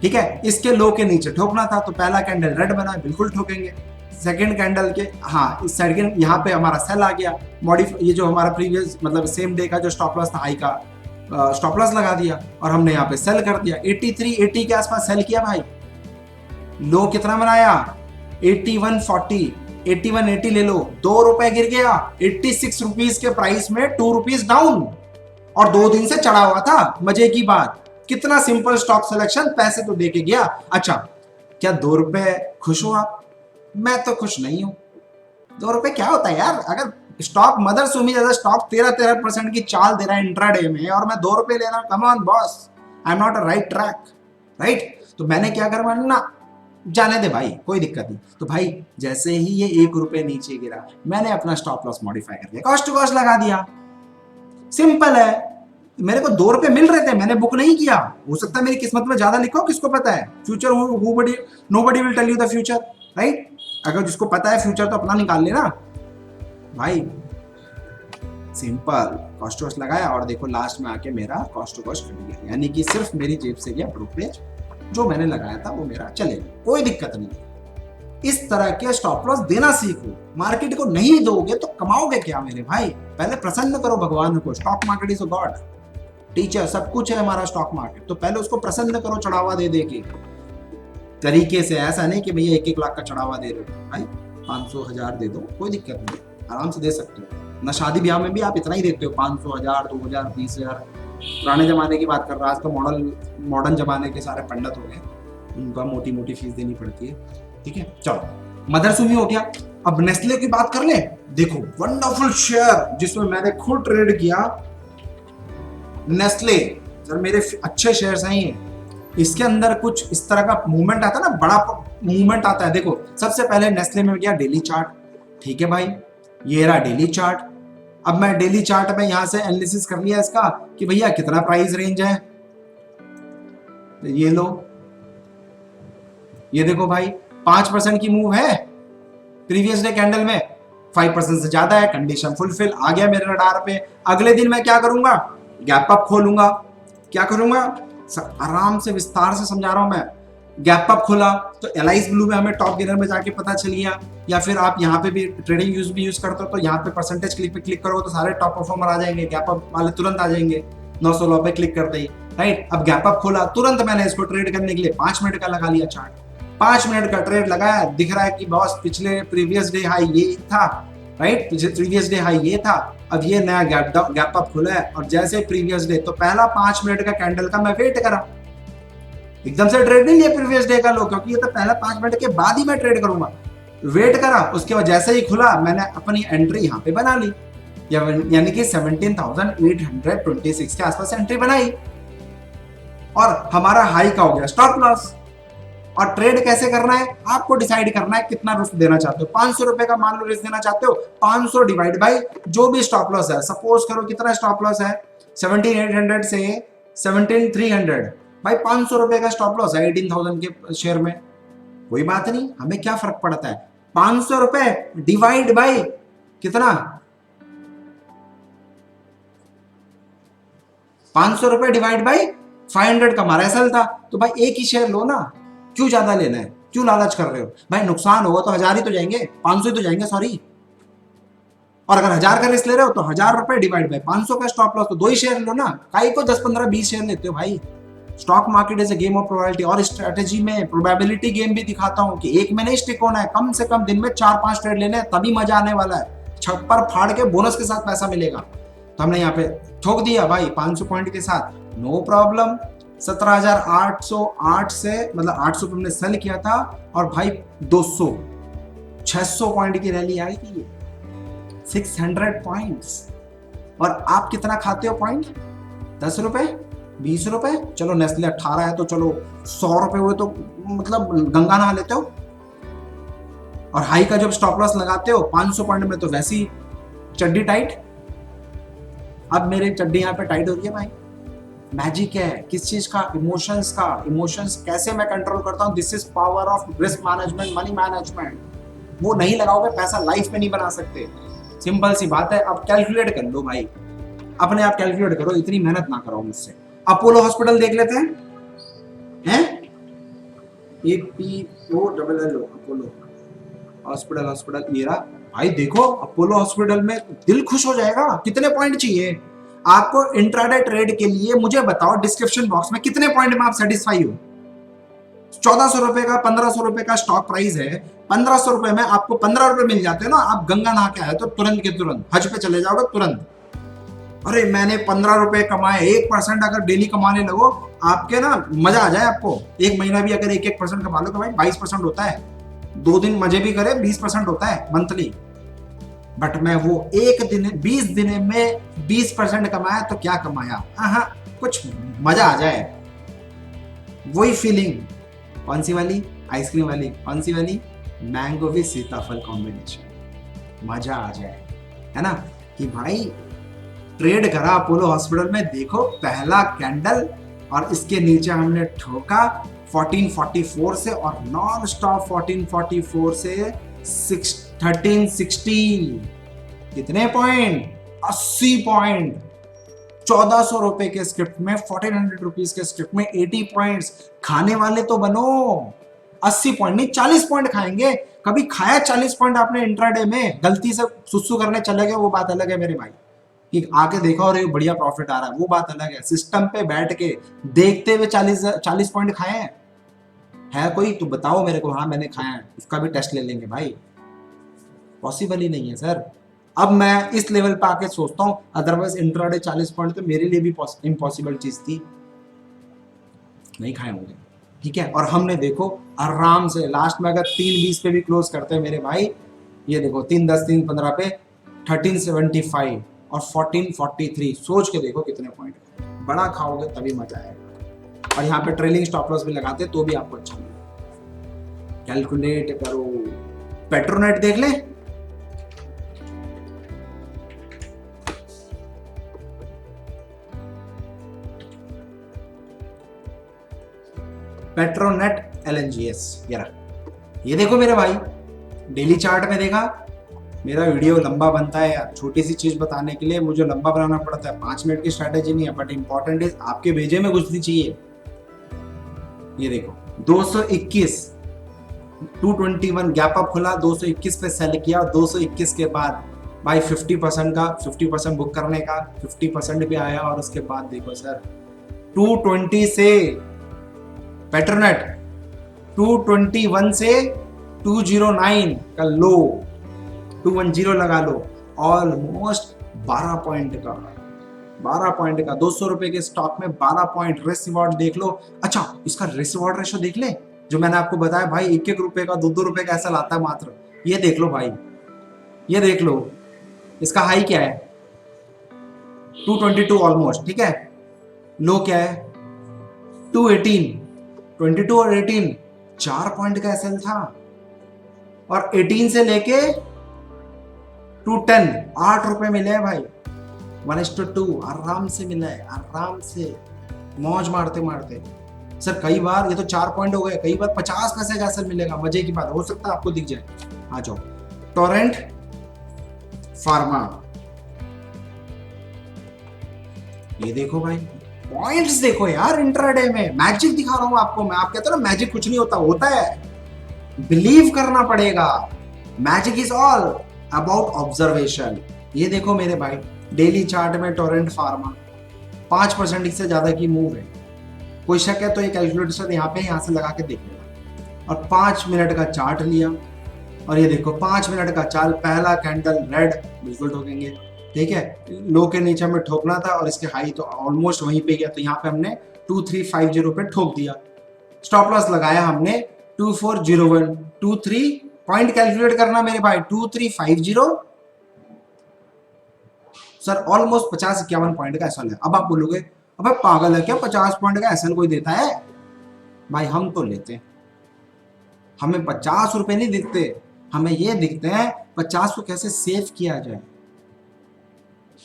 ठीक है। इसके लो के नीचे ठोकना था, तो पहला कैंडल रेड बना, बिल्कुल ठोकेंगे। सेकंड कैंडल के, हाँ इस सेकंड यहाँ पे हमारा सेल आ गया, मॉडिफाई, ये जो हमारा प्रीवियस मतलब सेम डे का जो स्टॉप लॉस था हाई का, स्टॉप लॉस लगा दिया और हमने यहाँ पे सेल कर दिया। 83-80 के आसपास सेल किया भाई। लो कितना बनाया, 81.40, 81.80 ले लो, 2 रुपए गिर गया, 86 रुपीज के प्राइस में 2 रुपीज डाउन, और 2 दिन से चढ़ा हुआ था। मजे की बात, कितना सिंपल स्टॉक सिलेक्शन, पैसे तो देके गया। अच्छा क्या 2 रुपए खुश हो आप? मैं तो खुश नहीं हूं। 2 रुपए क्या होता है यार, अगर स्टॉक मदर सुमी जैसा स्टॉक 13% की चाल दे रहा है इंट्राडे में, और मैं 2 रुपए ले रहा हूं, come on boss, I am not a right track, right. तो मैंने क्या करवाना ना, जाने दे भाई, कोई दिक्कत नहीं। तो भाई जैसे ही ये 1 रुपए नीचे गिरा, मैंने अपना स्टॉप लॉस मॉडिफाई कर दिया, कॉस्ट टू कॉस्ट लगा दिया। सिंपल है। मेरे को 2 रुपए मिल रहे थे, मैंने बुक नहीं किया। हो सकता है मेरी किस्मत में ज्यादा लिखा हो, किसको पता है, future nobody will tell you the future, right. अगर जिसको पता है फ्यूचर तो अपना निकाल लेना भाई। सिंपल कॉस्ट टू कॉस्ट लगाया, और देखो लास्ट में आके मेरा कॉस्ट टू कॉस्ट कर गया, यानी कि सिर्फ मेरी जेब से गया ब्रोकरेज, जो मैंने लगाया था वो मेरा चलेगा, कोई दिक्कत नहीं। इस तरह के स्टॉप लॉस देना सीखो। मार्केट को नहीं दोगे तो कमाओगे क्या मेरे भाई? पहले प्रसन्न करो भगवान को। Stock market is a God teacher, सब कुछ है हमारा स्टॉक मार्केट, तो पहले उसको प्रसन्न करो चढ़ावा दे दे के तरीके से। ऐसा नहीं कि भैया 1-1 लाख का चढ़ावा दे रहे हो भाई, 500,000 दे दो, कोई दिक्कत नहीं, आराम से दे सकते हो ना। शादी ब्याह में भी आप इतना ही देते हो, 500,000, 2,000, 30,000। पुराने जमाने की बात कर रहा, आज तो मॉडर्न जमाने के सारे पंडित हो गए, उनका मोटी मोटी फीस देनी पड़ती है, ठीक है। चलो मदर सुमी हो गया, अब नेस्ले की बात कर ले। देखो वंडरफुल शेयर जिसमें मैंने खुद ट्रेड किया, नेस्ले सर मेरे अच्छे शेयर्स हैं ये। इसके अंदर कुछ इस तरह का मूवमेंट आता है ना, बड़ा मूवमेंट आता है। देखो सबसे पहले नेस्ले में गया डेली चार्ट, ठीक है भाई, ये रहा डेली चार्ट। अब मैं डेली चार्ट में यहां से एनालिसिस कर लिया इसका कि भैया कितना प्राइस रेंज है, तो ये लो, ये देखो भाई 5% की मूव है प्रीवियस डे कैंडल में, 5% से ज्यादा है, कंडीशन फुलफिल, आ गया मेरे रडार पे। अगले दिन मैं क्या करूंगा, गैप अप खोलूंगा। क्या करूंगा, आराम से विस्तार से समझा रहा हूं मैं। गैप अप खोला तो एलाइस ब्लू में हमें टॉप गेनर में जाके पता चल गया, या फिर आप यहाँ पे भी ट्रेडिंग यूज करते हो तो यहाँ पे परसेंटेज क्लिक पे क्लिक करो तो सारे टॉप परफॉर्मर आ जाएंगे, गैप अप वाले तुरंत आ जाएंगे 916 पे क्लिक करते ही, राइट। अब गैप अप खोला, तुरंत मैंने इसको ट्रेड करने के लिए 5 मिनट का लगा लिया चार्ट, 5 मिनट का ट्रेड लगाया, दिख रहा है कि बॉस पिछले प्रीवियस डे हाई ये था, राइट, प्रीवियस डे हाई ये था, अब ये नया गैप अप खुला है, और जैसे प्रीवियस डे तो पहला 5 मिनट का कैंडल का मैं वेट करा, एकदम से ट्रेड नहीं लिया प्रीवियस डे का लो, क्योंकि ये तो पहला 5 मिनट के बाद ही मैं ट्रेड करूंगा। वेट करा, उसके बाद जैसे ही खुला मैंने अपनी एंट्री यहाँ पे बना ली, यानी कि 17,826 के आसपास एंट्री बनाई, और हमारा हाई का हो गया स्टॉप लॉस। और ट्रेड कैसे करना है आपको डिसाइड करना है, कितना रिस्क देना चाहते हो। 500 रुपए का मान लो रिस्क देना चाहते हो, 500 डिवाइड बाई जो भी स्टॉप लॉस है। सपोज करो कितना स्टॉप लॉस है, 17,800 से 17,300, भाई 500 रुपए का स्टॉप लॉस है 18,000 के शेयर में, कोई बात नहीं, हमें क्या फर्क पड़ता है। 500 रुपए डिवाइड बाई कितना, 500 रुपए डिवाइड बाई 500 का हमारा एसएल था, तो भाई एक ही शेयर लो ना, क्यों ज्यादा लेना है, क्यों लालच कर रहे हो भाई। नुकसान होगा तो 1000 ही तो जाएंगे, 500 ही तो जाएंगे, सॉरी। और अगर 1000 का रिस्क ले रहे हो तो 1000 रुपए डिवाइड बाई 500 का स्टॉप लॉस, तो 2 ही शेयर लो ना, काई को 10 15 20 शेयर लेते हो भाई। Stock market is a game of probability, और स्ट्रेटेजी में प्रोबेबिलिटी गेम भी दिखाता हूं कि एक में नहीं स्टिक होना है, कम से कम दिन में 4-5 ट्रेड लेने हैं, तभी मजा आने वाला है, छप्पर फाड़ के बोनस के साथ पैसा मिलेगा। तो हमने यहाँ पे ठोक दिया भाई 500 पॉइंट के साथ, नो प्रॉब्लम। 17,808 से मतलब 800 पे हमने सेल किया था, और भाई 600 पॉइंट की रैली आई थी, 600 पॉइंट्स। और आप कितना खाते हो पॉइंट, 10 रुपए 20 रुपए, चलो नेस्ले 18 है तो चलो 100 रुपए हुए तो मतलब गंगा नहा लेते हो। और हाई का जब स्टॉप लॉस लगाते हो 500 पॉइंट में, तो वैसी चड्डी टाइट। अब मेरी चड्डी यहाँ पे टाइट हो रही है भाई, मैजिक है किस चीज का, इमोशंस का। इमोशंस कैसे मैं कंट्रोल करता हूँ, this is power of risk management, money management. वो नहीं लगाओगे पैसा लाइफ में नहीं बना सकते, सिंपल सी बात है। अब कैलकुलेट कर लो भाई, अपने आप कैलकुलेट करो, इतनी मेहनत ना करो मुझसे। अपोलो हॉस्पिटल देख लेते हैं, APOLLO अपोलो हॉस्पिटल ये रहा भाई। देखो अपोलो हॉस्पिटल में दिल खुश हो जाएगा। कितने पॉइंट चाहिए आपको इंट्राडे ट्रेड के लिए, मुझे बताओ डिस्क्रिप्शन बॉक्स में कितने पॉइंट में आप सेटिस्फाई हो। 1400 रुपए का 1500 रुपए का स्टॉक प्राइस है, 1500 रुपए में आपको 15 रुपए मिल जाते हैं ना, आप गंगा नहा के आए तो तुरंत के तुरंत हज पे चले जाओगे तुरंत। अरे मैंने 15 रुपए कमाए, 1% अगर डेली कमाने लगो आपके ना मजा आ जाए आपको। एक महीना भी अगर 1% कमा लो तो भाई 22% होता है, 2 दिन मजे भी करे 20% होता है मंथली। बट मैं वो 20 दिन में 20% कमाया तो क्या कमाया, कुछ मजा आ जाए, वही फीलिंग। कौन सी वाली, आइसक्रीम वाली, कौन सी वाली, मैंगो विद सीताफल कॉम्बिनेशन, मजा आ जाए, है ना। कि भाई ट्रेड करा अपोलो हॉस्पिटल में, देखो पहला कैंडल और इसके नीचे हमने ठोका 1444 से, और नॉन स्टॉप 1444 से 1360। कितने पॉइंट, 80 पॉइंट। 1400 रुपए के स्क्रिप्ट में, 1400 रुपीज के स्क्रिप्ट में 80 पॉइंट्स। खाने वाले तो बनो, 80 पॉइंट नहीं 40 पॉइंट खाएंगे। कभी खाया 40 पॉइंट आपने इंट्राडे में, गलती से सुसु करने चले गए, वो बात अलग है मेरे भाई। कि आके देखा और एक बढ़िया प्रॉफिट आ रहा है, वो बात अलग है। सिस्टम पे बैठ के देखते हुए 40 पॉइंट खाए हैं, है कोई तो बताओ मेरे को, हाँ मैंने खाया है, उसका भी टेस्ट ले लेंगे भाई। पॉसिबल ही नहीं है सर। अब मैं इस लेवल पे आके सोचता हूँ, अदरवाइज इंट्राडे 40 पॉइंट तो मेरे लिए भी इम्पॉसिबल चीज थी, नहीं खाए होंगे। ठीक है। और हमने देखो आराम से लास्ट में अगर 3:20 पे भी क्लोज करते हैं मेरे भाई, ये देखो 3:10 3:15 पे 1375 और 1443, सोच के देखो कितने पॉइंट बड़ा खाओगे तभी मजा आएगा। और यहाँ पे ट्रेलिंग स्टॉप लॉस भी लगाते तो भी आपको अच्छा मिलेगा। कैलकुलेट करो, पेट्रोनेट देख ले, पेट्रोनेट LNGS, ये देखो मेरे भाई, डेली चार्ट में देखा। मेरा वीडियो लंबा बनता है यार, छोटी सी चीज बताने के लिए मुझे लंबा बनाना पड़ता है। 5 मिनट की स्ट्रैटेजी नहीं है, बट इंपॉर्टेंट इज आपके भेजे में घुसनी चाहिए। ये देखो 221 221 गैप अप खुला, 221 पे सेल किया, 221 के बाद भाई 50% का 50% बुक करने का 50% भी आया। और उसके बाद देखो सर 220 से पेट्रोनेट 221 से 209 का लो, 210 लगा लो, ऑलमोस्ट 12 पॉइंट का 200 रुपए के स्टॉक में 12 पॉइंट। रिस्क रिवॉर्ड देख लो। अच्छा, इसका रिस्क रिवॉर्ड रेशो देख ले, जो मैंने आपको बताया भाई, 1-1 रुपए का 2-2 रुपए का ऐसा लाता है मात्र। ये देख लो भाई, ये देख लो, इसका हाई क्या है 222 ऑलमोस्ट, ठीक है। लो क्या है 218, 22 और 18 4 पॉइंट का एसएल था। और 18 से लेके 210 8 रुपए मिले हैं भाई, 1:2 आराम से मिला है, आराम से मौज मारते मारते। सर कई बार ये तो 4 पॉइंट हो गए, कई बार 50 पैसे का एसएल मिलेगा, मजे की बात, हो सकता है आपको दिख जाए। आ जाओ, टोरेंट फार्मा, ये देखो भाई पॉइंट्स देखो यार, इंट्राडे में मैजिक दिखा रहा हूं आपको मैं। आप कहते हो ना मैजिक कुछ नहीं होता, होता है, बिलीव करना पड़ेगा। Magic is all about observation. ये देखो मेरे भाई, डेली चार्ट में टोरेंट फार्मा 5% से ज्यादा की मूव है। कोई शक है तो ये कैलकुलेटर यहाँ पे यहाँ से लगा के देख लेना। और 5 मिनट का चार्ट लिया, और ये देखो 5 मिनट का चार्ट, पहला कैंडल रेड, बिल्कुल ठोकेंगे, ठीक है। लो के नीचे में ठोकना था और इसके हाई तो ऑलमोस्ट वहीं पे गया, तो यहाँ पे हमने 2350 पे ठोक दिया। स्टॉप लॉस लगाया हमने 2401, 23 पॉइंट कैलकुलेट करना मेरे भाई, 2350 सर, ऑलमोस्ट 50-51 पॉइंट का एसएल है। अब आप बोलोगे अबे पागल है क्या, 50 पॉइंट का एसएल कोई देता है? भाई हम तो लेते हैं, हमें 50 रुपए नहीं दिखते, हमें ये दिखते हैं 50 को कैसे सेव किया जाए।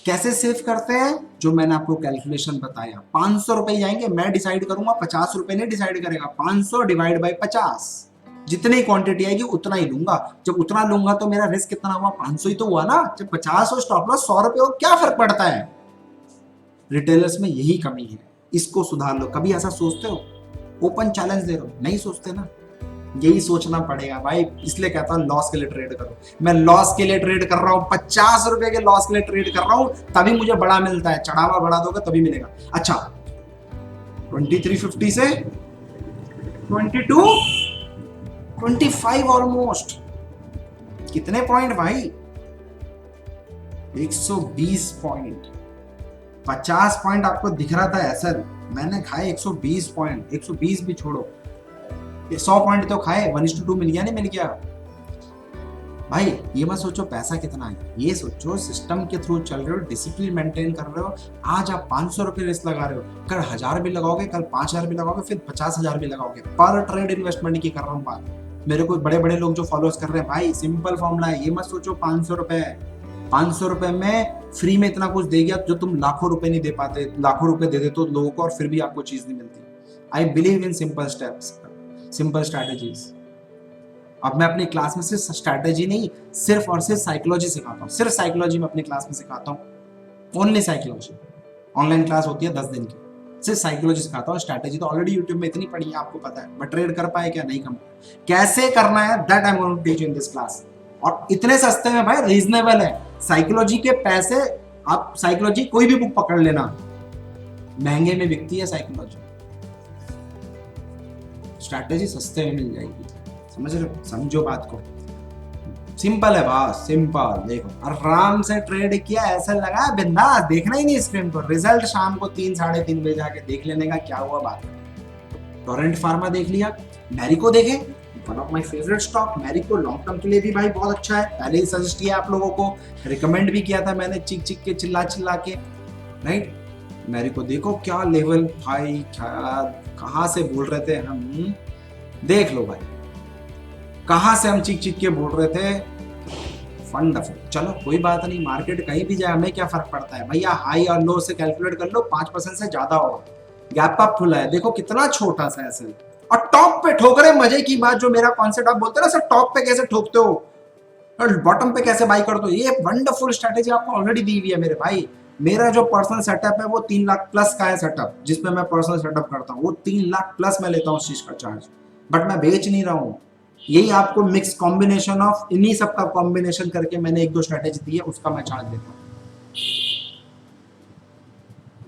कैसे सेव करते हैं, जो मैंने आपको कैलकुलेशन बताया। 500 रुपए जाएंगे, मैं डिसाइड करूंगा, 50 रुपए नहीं डिसाइड करेगा। 500 डिवाइड बाई 50, जितनी क्वांटिटी आएगी उतना ही लूंगा। जब उतना लूंगा तो मेरा रिस्क कितना हुआ, 500 ही तो हुआ ना। जब 50 और स्टॉप लॉस 100 रुपए हो, क्या फर्क पड़ता है। रिटेलर्स में यही कमी है, इसको सुधार लो। कभी ऐसा सोचते हो, ओपन चैलेंज दे रहे हो, नहीं सोचते ना, यही सोचना पड़ेगा भाई। इसलिए कहता हूं लॉस के लिए ट्रेड करो। मैं लॉस के लिए ट्रेड कर रहा हूं, 50 रुपए के लॉस के लिए ट्रेड कर रहा हूं, तभी मुझे बड़ा मिलता है। चढ़ावा बढ़ा दोगे तभी मिलेगा। अच्छा, 2350 से 22 25 ऑलमोस्ट, कितने पॉइंट भाई, 120 पॉइंट। 50 पॉइंट आपको दिख रहा था ऐसा, मैंने खाए 120 पॉइंट। 120 भी छोड़ो, 100 पॉइंट तो खाए, 1:2 मिल गया, नहीं मिल गया भाई। ये मत सोचो पैसा कितना है, ये सोचो सिस्टम के थ्रू चल रहे हो, डिसिप्लिन मेंटेन कर रहे हो। आज आप 500 रुपए रिस्क लगा रहे हो, कल 1000 भी लगाओगे, कल 5000 भी लगाओगे, फिर 50,000 भी लगाओगे। पर ट्रेड इन्वेस्टमेंट की कर रहा हूँ बात। मेरे को बड़े बड़े लोग जो फॉलोअर्स कर रहे हैं भाई, सिंपल फॉर्मूला है। ये मत सोचो 500 रुपए में फ्री में इतना कुछ दे गया जो तुम लाखों रुपए नहीं दे पाते। लाखों रुपए दे देते हो लोगों को और फिर भी आपको चीज नहीं मिलती। I believe in simple steps, simple strategies. अब मैं अपनी क्लास में सिर्फ स्ट्रैटेजी नहीं, सिर्फ और सिर्फ साइकोलॉजी सिखाता हूँ। सिर्फ साइकोलॉजी में अपनी क्लास में सिखाता हूँ, ओनली साइकोलॉजी। ऑनलाइन क्लास होती है 10 दिन की, सिर्फ साइकोलॉजी सिखाता हूँ। स्ट्रैटेजी तो ऑलरेडी यूट्यूब में इतनी पड़ी है, आपको पता है, बट ट्रेड कर पाए क्या, नहीं कम कैसे करना है, that I am going to teach in this class. और इतने सस्ते में भाई, रीजनेबल है। साइकोलॉजी के पैसे, आप साइकोलॉजी कोई भी बुक पकड़ लेना, महंगे में बिकती है साइकोलॉजी। स्ट्रैटेजी सस्ते में मिल जाएगी, समझ रहे हो, समझो बात को। सिंपल है बस, सिंपल। देखो आराम से ट्रेड किया, ऐसा लगा बिंदास, देखना ही नहीं स्क्रीन पर। रिजल्ट शाम को 3 साढ़े 3 बजे जाके देख लेने का, क्या हुआ बात है। टोरेंट फार्मा देख लिया, मैरिको देखे, one of my favourite stock. Marico long term के लिए भी भाई बहुत अच्छा है, पहले ही सजेस्ट किया आप लोगों को, रिकमेंड भी किया था मैंने चिक चिक के चिल्ला चिल्ला के, राइट। मैरिको देखो क्या लेवल भाई, क्या कहाँ से बोल रहे थे हम, देख लो भाई कहाँ से हम चिक चिक के बोल रहे थे, वंडरफुल। चलो कोई बात नहीं, मार्केट कहीं भी जाए हमें क्या फर्क पड़ता है भैया, हाई और लो से कैलकुलेट कर लो, 5% से ज्यादा होगा। गैप अप खुला है, देखो कितना छोटा सा ऐसे, और टॉप पे ठोक रहे। मजे की बात, जो मेरा कॉन्सेप्ट आप बोलते हो ना सर, टॉप पे कैसे ठोकते हो और बॉटम पे कैसे बाई करते हो, ये वंडरफुल स्ट्रेटेजी आपको ऑलरेडी दी हुई है मेरे भाई। मेरा जो पर्सनल सेटअप है वो 3 लाख प्लस का है सेटअप, जिसमें मैं पर्सनल सेटअप करता हूँ, वो 3 लाख प्लस मैं लेता हूँ उस चीज का चार्ज, बट मैं बेच नहीं रहा हूँ। यही आपको मिक्स कॉम्बिनेशन ऑफ इन्हीं सब का कॉम्बिनेशन करके मैंने 1-2 स्ट्रेटेजी दी है, उसका मैं चार्ज देता हूँ,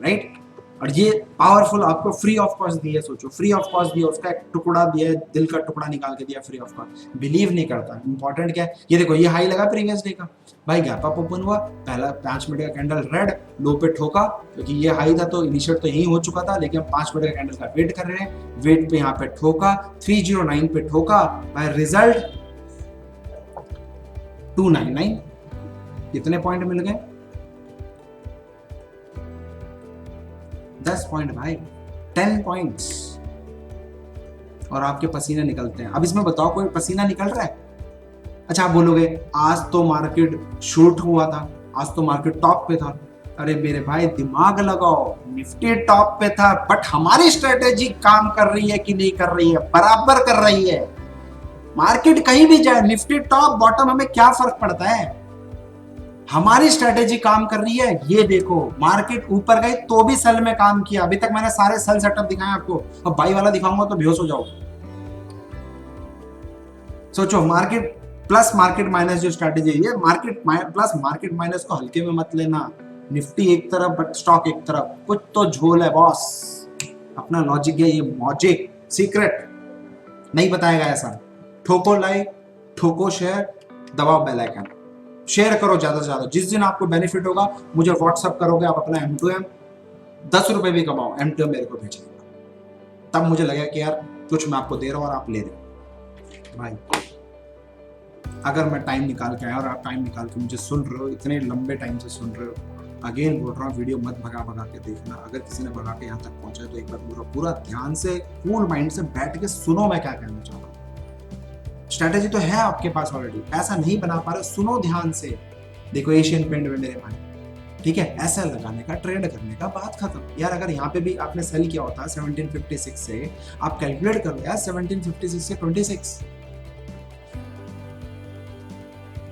राइट। और ये पावरफुल आपको फ्री ऑफ कॉस्ट दिया, सोचो फ्री ऑफ कॉस्ट दिया, उसका एक टुकड़ा दिया, दिल का टुकड़ा निकाल के दिया फ्री ऑफ कॉस्ट। बिलीव नहीं करता, इंपॉर्टेंट क्या है, ये देखो ये हाई लगा प्रीवियस डे का भाई, गैप अप ओपन हुआ, पहला 5 मिनट का कैंडल रेड लो पे ठोका, क्योंकि ये हाई था तो इनिशिएट तो यही हो चुका था, लेकिन 5 मिनट का कैंडल का वेट कर रहे हैं, वेट पे यहाँ पे ठोका, 309 पे ठोका, बाय रिजल्ट 299। कितने पॉइंट मिल गए, 10 पॉइंट भाई, 10 पॉइंट्स, और आपके पसीने निकलते हैं। अब इसमें बताओ कोई पसीना निकल रहा है? अच्छा आप बोलोगे आज तो मार्केट शूट हुआ था, आज तो मार्केट टॉप पे था। अरे मेरे भाई दिमाग लगाओ, निफ्टी टॉप पे था, बट हमारी स्ट्रेटेजी काम कर रही है कि नहीं कर रही है? बराबर कर रही है। मार्केट कहीं भी जाए, निफ्टी टॉप बॉटम, हमें क्या फर्क पड़ता है? हमारी स्ट्रेटेजी काम कर रही है। ये देखो मार्केट ऊपर गई तो भी सेल में काम किया, अभी तक मैंने सारे सेल सेटअप दिखाए आपको, और बाई वाला दिखाऊंगा तो बेहोश हो जाओ। सोचो मार्केट प्लस मार्केट माइनस जो स्ट्रेटेजी है, ये मार्केट प्लस मार्केट माइनस को हल्के में मत लेना। निफ्टी एक तरफ बट स्टॉक एक तरफ, कुछ तो झोल है बॉस, अपना लॉजिक है, ये मॉजिक सीक्रेट नहीं बताएगा ऐसा। ठोको लाइक, ठोको शेयर, दबाओ बेल आइकन, शेयर करो ज्यादा से ज्यादा। जिस दिन आपको बेनिफिट होगा मुझे व्हाट्सअप करोगे, आप अपना M2M 10 रुपए भी कमाओ, M2M मेरे को भेज देगा, तब मुझे लगेगा कि यार कुछ मैं आपको दे रहा हूं और आप ले रहे हो। भाई अगर मैं टाइम निकाल के आया और आप टाइम निकाल के मुझे सुन रहे हो, इतने लंबे टाइम से सुन रहे हो, अगेन बोल रहा हूँ वीडियो मत भगा भगा के देखना। अगर किसी ने भगा के यहाँ तक पहुंचा तो एक बार पूरा ध्यान से कूल माइंड से बैठ के सुनो मैं क्या कहना चाह रहा हूँ। स्ट्रैटेजी तो है आपके पास ऑलरेडी, पैसा नहीं बना पा रहे, सुनो ध्यान से। देखो एशियन पेंट में मेरे भाई, ठीक है, ऐसा लगाने का, ट्रेड करने का, बात खत्म। यार अगर यहाँ पे भी आपने सेल किया होता 1756 से, आप कैलकुलेट करो यार 1756 से 26,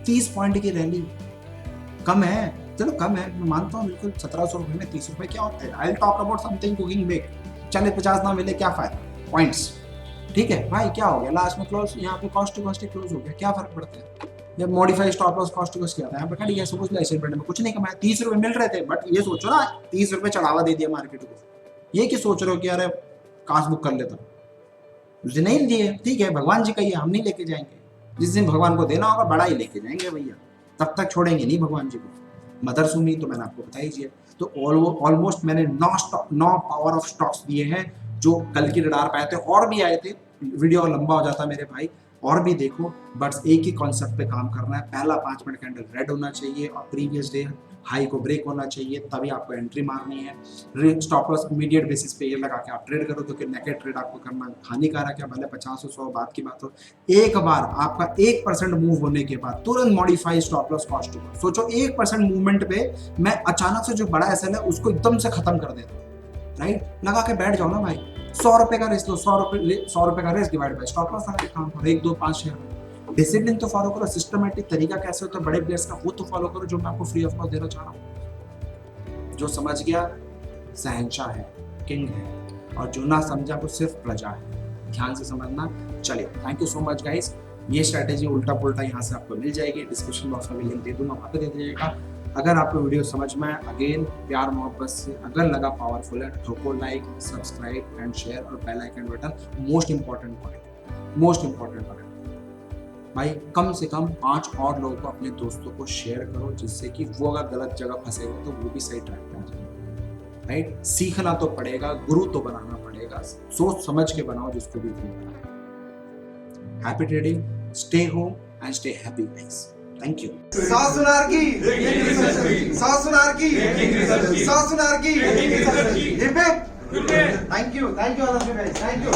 30 पॉइंट की रैली कम है, चलो कम है, मैं मानता हूँ बिल्कुल। 1700 रुपए में 30 रुपए क्या होते हैं? I talk about something cooking big. 40-50 ना मिले क्या फायदा, पॉइंट्स, ठीक है भाई। क्या हो गया लास्ट में क्लोज, यहाँ पे कॉस्ट टू कॉस्ट क्लोज हो गया, क्या फर्क पड़ता है? जब modify stop loss cost to cost किया था, यहाँ पे खड़ी है, सपोज एशियन पेंट में कुछ नहीं कमाया, 30 रुपए मिल रहे थे, बट ये सोचो ना 30 रुपए चढ़ावा दे दिया मार्केट को, ये क्या सोच रहे हो कि यार काश बुक कर लेता, उस दिन नहीं दिए, ठीक है, भगवान जी का ये हम नहीं लेके जाएंगे, जिस दिन भगवान को देना होगा बड़ा ही लेके जाएंगे भैया, तब तक छोड़ेंगे नहीं भगवान जी को। मदर सुमी तो मैंने आपको बताई है। तो ऑलमोस्ट मैंने 9 पावर ऑफ स्टॉक्स दिए हैं जो कल की रडार पे आए थे, और भी आए थे, वीडियो लंबा हो जाता मेरे भाई, और भी देखो, बट एक ही कॉन्सेप्ट पे काम करना है। पहला 5 मिनट कैंडल रेड होना चाहिए और प्रीवियस डे हाई को ब्रेक होना चाहिए, तभी आपको एंट्री मारनी है। स्टॉप लॉस इमीडिएट बेसिस पे ये लगा के आप ट्रेड करो, क्योंकि नेकेड ट्रेड आपको करना हानिकारक है, भले 50 100 बात की बात हो। एक बार आपका 1% मूव होने के बाद तुरंत modify stop loss cost to. सोचो 1% मूवमेंट पे मैं अचानक से जो बड़ा एसएल है उसको एकदम से खत्म कर देता हूँ, राइट। लगा के बैठ जाओ ना भाई, 100 रुपए का रिस्क लो, 100 रुपए का risk divide by stop loss लगा के काम करो, 1 2 5 शेयर। डिसिप्लिन तो फॉलो करो, सिस्टमैटिक तरीका कैसे होता है बड़े प्लेयर्स का, वो तो फॉलो करो, जो मैं आपको फ्री ऑफ कॉस्ट देना चाह रहा हूँ। जो समझ गया शहंशाह है, किंग है, और जो ना समझा वो सिर्फ प्रजा है। ध्यान से समझना। चलिए, thank you so much guys. ये स्ट्रैटेजी उल्टा पुल्टा यहाँ से आपको मिल जाएगी, डिस्क्रिप्शन बॉक्स में लिंक दे दूंगा, वहाँ पे दे दीजिएगा। अगर आपको वीडियो समझ में आए, अगेन प्यार मोहब्बत से, अगर लगा पावरफुल है, ठोको लाइक, सब्सक्राइब एंड शेयर, और bell icon button most important point, most important point भाई, कम से कम 5 और लोगों को, अपने दोस्तों को शेयर करो, जिससे कि वो अगर गलत जगह फंसेगा तो वो भी सही ट्रैक पे आ जाए, राइट। सीखना तो पड़ेगा, गुरु तो बनाना पड़ेगा। पॉडकास्ट। सोच समझ के बनाओ जिसको भी बनाना। Happy trading, stay home and stay happy guys. Thank you. सासुनार की सासुनार की सासुनार की hip hip. Thank you guys, thank you.